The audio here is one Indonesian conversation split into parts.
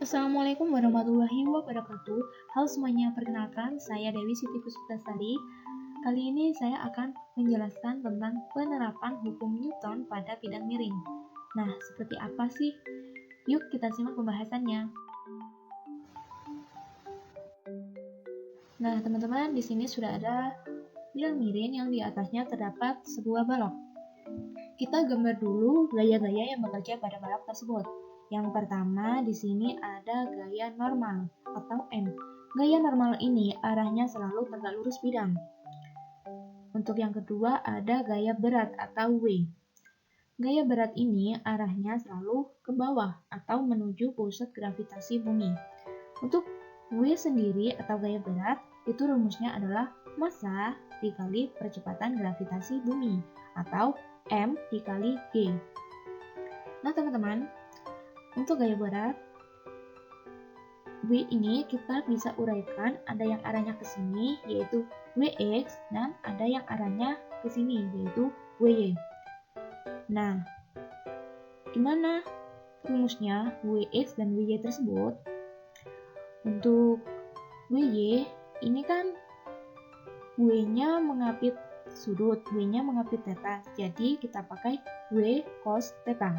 Assalamualaikum warahmatullahi wabarakatuh. Halo semuanya, perkenalkan saya Dewi Siti Puspitasari. Kali ini saya akan menjelaskan tentang penerapan hukum Newton pada bidang miring. Nah, seperti apa sih? Yuk kita simak pembahasannya. Nah, teman-teman, di sini sudah ada bidang miring yang di atasnya terdapat sebuah balok. Kita gambar dulu gaya-gaya yang bekerja pada balok tersebut. Yang pertama di sini ada gaya normal atau M. Gaya normal ini arahnya selalu tegak lurus bidang. Untuk yang kedua ada gaya berat atau W. Gaya berat ini arahnya selalu ke bawah atau menuju pusat gravitasi bumi. Untuk W sendiri atau gaya berat itu rumusnya adalah massa dikali percepatan gravitasi bumi atau M dikali G. Nah teman-teman, untuk gaya berat W ini kita bisa uraikan ada yang arahnya ke sini yaitu Wx dan ada yang arahnya ke sini yaitu Wy. Nah, gimana rumusnya Wx dan Wy tersebut? Untuk Wy ini kan W-nya mengapit sudut, W-nya mengapit theta, jadi kita pakai W cos theta.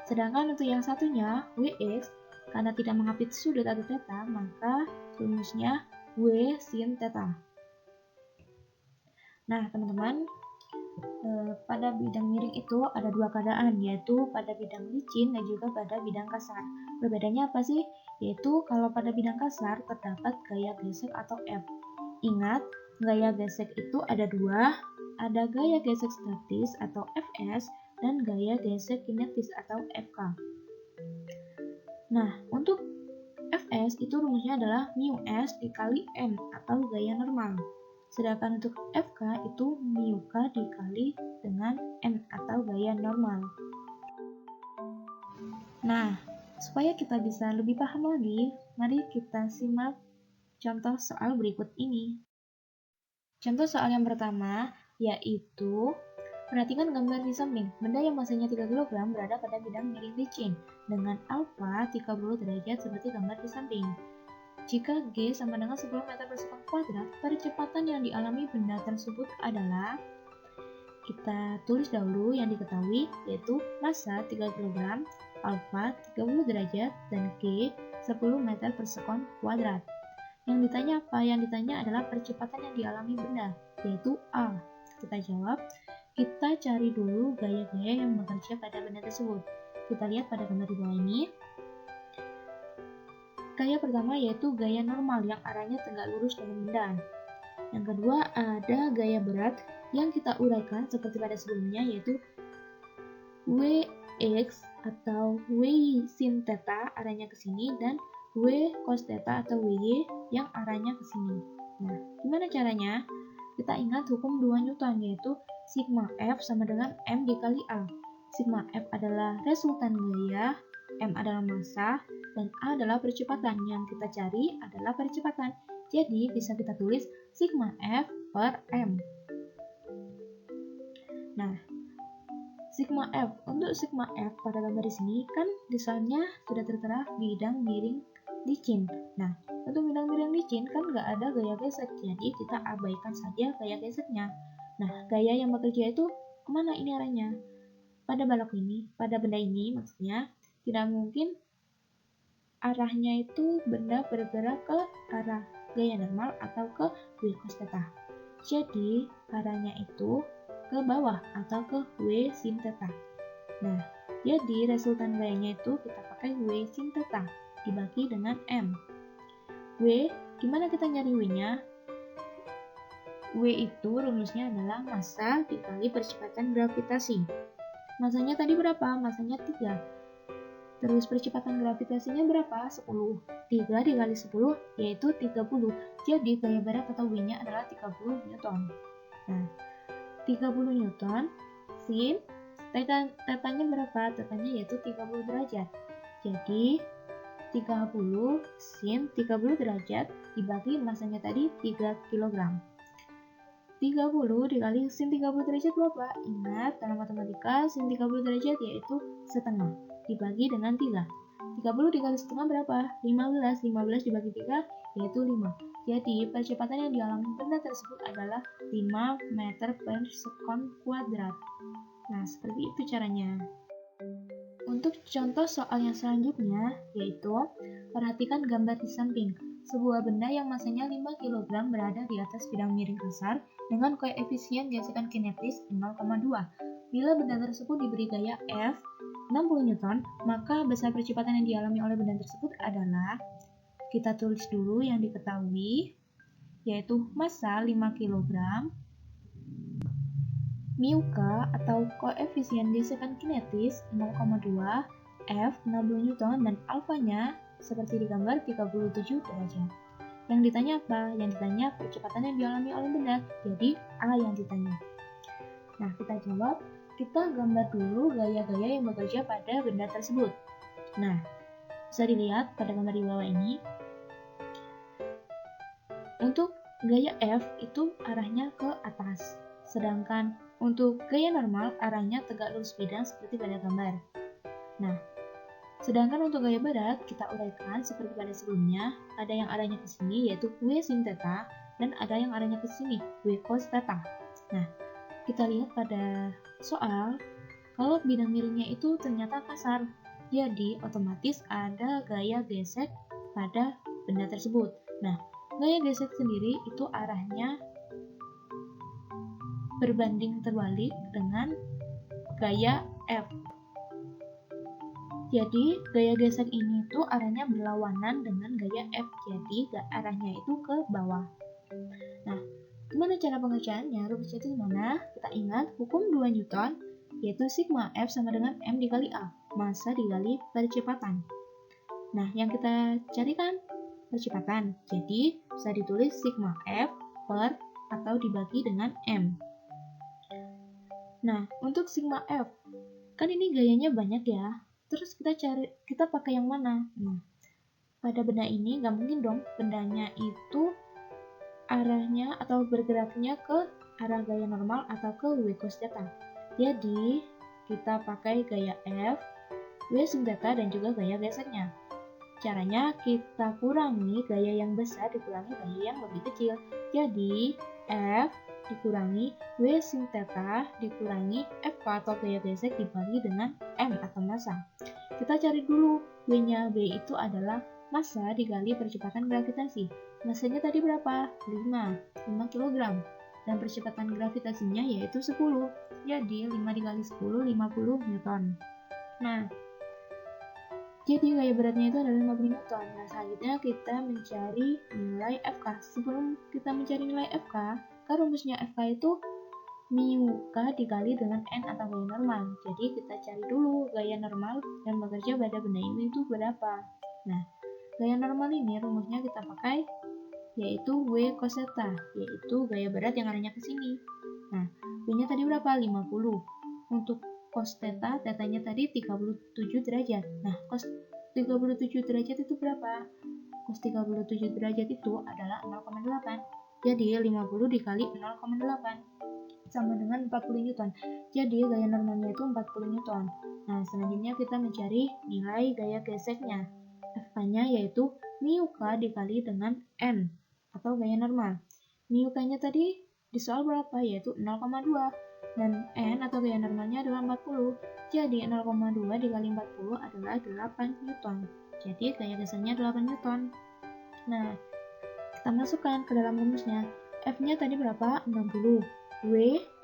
Sedangkan untuk yang satunya, Wx, karena tidak mengapit sudut atau theta, maka rumusnya W sin theta. Nah, teman-teman, pada bidang miring itu ada dua keadaan, yaitu pada bidang licin dan juga pada bidang kasar. Perbedaannya apa sih? Yaitu kalau pada bidang kasar terdapat gaya gesek atau F. Ingat, gaya gesek itu ada dua, ada gaya gesek statis atau Fs dan gaya gesek kinetis atau Fk. Nah, untuk Fs itu rumusnya adalah μs dikali m atau gaya normal. Sedangkan untuk Fk itu μk dikali dengan m atau gaya normal. Nah, supaya kita bisa lebih paham lagi, mari kita simak contoh soal berikut ini. Contoh soal yang pertama yaitu perhatikan gambar di samping. Benda yang masanya 3 kg berada pada bidang miring licin dengan alfa 30 derajat seperti gambar di samping. Jika G sama dengan 10 meter per sekon kuadrat, percepatan yang dialami benda tersebut adalah, kita tulis dahulu yang diketahui yaitu massa 3 kg, alfa 30 derajat, dan G 10 meter per sekon kuadrat. Yang ditanya apa? Yang ditanya adalah percepatan yang dialami benda, yaitu A. Kita jawab, kita cari dulu gaya-gaya yang bekerja pada benda tersebut. Kita lihat pada gambar di bawah ini. Gaya pertama yaitu gaya normal yang arahnya tegak lurus dengan benda. Yang kedua ada gaya berat yang kita uraikan seperti pada sebelumnya yaitu Wx atau W sin theta arahnya ke sini dan W cos theta atau Wy yang arahnya ke sini. Nah, gimana caranya? Kita ingat hukum 2 Newton yaitu sigma F sama dengan M dikali A. Sigma F adalah resultan gaya, M adalah massa, dan A adalah percepatan. Yang kita cari adalah percepatan. Jadi bisa kita tulis sigma F per M. Nah, sigma F. Untuk sigma F pada gambar di sini kan desainnya sudah tertera bidang miring licin. Nah, untuk bidang miring licin kan nggak ada gaya gesek, jadi kita abaikan saja gaya geseknya. Nah, gaya yang bekerja itu kemana ini arahnya? Pada balok ini, pada benda ini maksudnya, tidak mungkin arahnya itu benda bergerak ke arah gaya normal atau ke W cos theta. Jadi, arahnya itu ke bawah atau ke W sin theta. Nah, jadi resultan gayanya itu kita pakai W sin theta dibagi dengan M. W, gimana kita nyari W-nya? W itu rumusnya adalah massa dikali percepatan gravitasi. Massanya tadi berapa? Massanya 3. Terus percepatan gravitasinya berapa? 10. 3 dikali 10 yaitu 30. Jadi gaya berat atau W-nya adalah 30 Newton. Nah, 30 Newton sin tetanya berapa? Tetanya yaitu 30 derajat. Jadi 30 sin 30 derajat dibagi massanya tadi 3 kg. 30 dikali sin 30 derajat berapa? Ingat dalam matematika sin 30 derajat yaitu setengah dibagi dengan 3. 30 dikali setengah berapa? 15. 15 dibagi 3 yaitu 5. Jadi percepatan yang dialami benda tersebut adalah 5 meter per sekon kuadrat. Nah, seperti itu caranya. Untuk contoh soal yang selanjutnya, yaitu perhatikan gambar di samping. Sebuah benda yang masanya 5 kg berada di atas bidang miring kasar dengan koefisien gesekan kinetis 0,2. Bila benda tersebut diberi gaya F 60 Newton, maka besar percepatan yang dialami oleh benda tersebut adalah, kita tulis dulu yang diketahui, yaitu massa 5 kg, mu K atau koefisien gesekan kinetis 0,2, F 60 Newton, dan alfanya seperti di gambar 37 derajat. Yang ditanya apa? Yang ditanya percepatan yang dialami oleh benda, jadi A yang ditanya. Nah, kita jawab, kita gambar dulu gaya-gaya yang bekerja pada benda tersebut. Nah, bisa dilihat pada gambar di bawah ini. Untuk gaya F itu arahnya ke atas, sedangkan untuk gaya normal arahnya tegak lurus bidang seperti pada gambar. Nah, sedangkan untuk gaya berat kita uraikan seperti pada sebelumnya, ada yang arahnya ke sini yaitu W sin theta dan ada yang arahnya ke sini W cos theta. Nah, kita lihat pada soal, kalau bidang miringnya itu ternyata kasar, jadi otomatis ada gaya gesek pada benda tersebut. Nah, gaya gesek sendiri itu arahnya berbanding terbalik dengan gaya F. Jadi, gaya gesek ini tuh arahnya berlawanan dengan gaya F. Jadi, arahnya itu ke bawah. Nah, gimana cara pengerjaannya? Rumusnya itu gimana? Kita ingat hukum 2 Newton, yaitu sigma F sama dengan M dikali A, massa dikali percepatan. Nah, yang kita carikan percepatan. Jadi, bisa ditulis sigma F per atau dibagi dengan M. Nah, untuk sigma F, kan ini gayanya banyak ya. Terus kita pakai yang mana? Nah, pada benda ini nggak mungkin dong bendanya itu arahnya atau bergeraknya ke arah gaya normal atau ke W cos theta. Jadi, kita pakai gaya F, W sin theta, dan juga gaya geseknya. Caranya kita kurangi gaya yang besar dikurangi gaya yang lebih kecil. Jadi, F dikurangi W sin theta dikurangi F atau gaya gesek dibagi dengan M atau massa. Kita cari dulu W-nya. W itu adalah massa dikali percepatan gravitasi. Massanya tadi berapa? 5 kg. Dan percepatan gravitasinya yaitu 10. Jadi 5 dikali 10, 50 Newton. Nah, jadi gaya beratnya itu adalah 50 Newton. Nah, selanjutnya kita mencari nilai FK. Sebelum kita mencari nilai FK, kan rumusnya FK itu mu K dikali dengan N atau gaya normal. Jadi kita cari dulu gaya normal yang bekerja pada benda ini itu berapa. Nah, gaya normal ini rumusnya kita pakai yaitu W cos theta, yaitu gaya berat yang arahnya ke sini. Nah, W-nya tadi berapa? 50. Untuk cos theta, tetanya tadi 37 derajat. Nah, cos 37 derajat itu berapa? Cos 37 derajat itu adalah 0,8. Jadi 50 dikali 0,8 sama dengan 40 Newton. Jadi gaya normalnya itu 40 Newton. Nah, selanjutnya kita mencari nilai gaya geseknya. F-nya yaitu mu K dikali dengan N atau gaya normal. Mu K-nya tadi di soal berapa? Yaitu 0,2. Dan N atau gaya normalnya adalah 40. Jadi 0,2 dikali 40 adalah 8 Newton. Jadi gaya geseknya 8 Newton. Nah, kita masukkan ke dalam rumusnya. F-nya tadi berapa? 60. W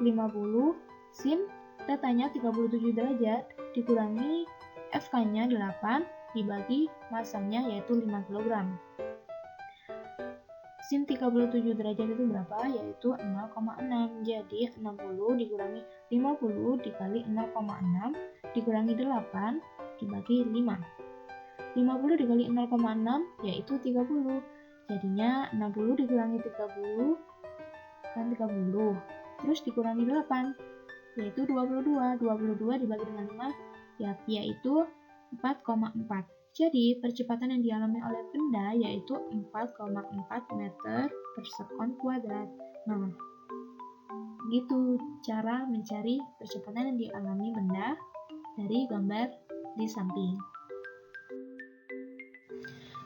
50, sin tetanya 37 derajat dikurangi FK-nya 8 dibagi massanya yaitu 5 kg. Sin 37 derajat itu berapa? Yaitu 0,6. Jadi 60 dikurangi 50 dikali 0,6 dikurangi 8 dibagi 5. 50 dikali 0,6 yaitu 30. Jadinya 60 dikurangi 30 kan 30. Terus dikurangi 8 yaitu 22. 22 dibagi dengan 5 yaitu 4,4. Jadi percepatan yang dialami oleh benda yaitu 4,4 meter per sekon kuadrat. Nah, gitu cara mencari percepatan yang dialami benda dari gambar di samping.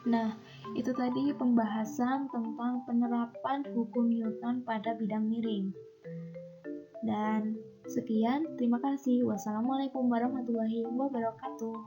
Nah, itu tadi pembahasan tentang penerapan hukum Newton pada bidang miring. Dan sekian, terima kasih. Wassalamualaikum warahmatullahi wabarakatuh.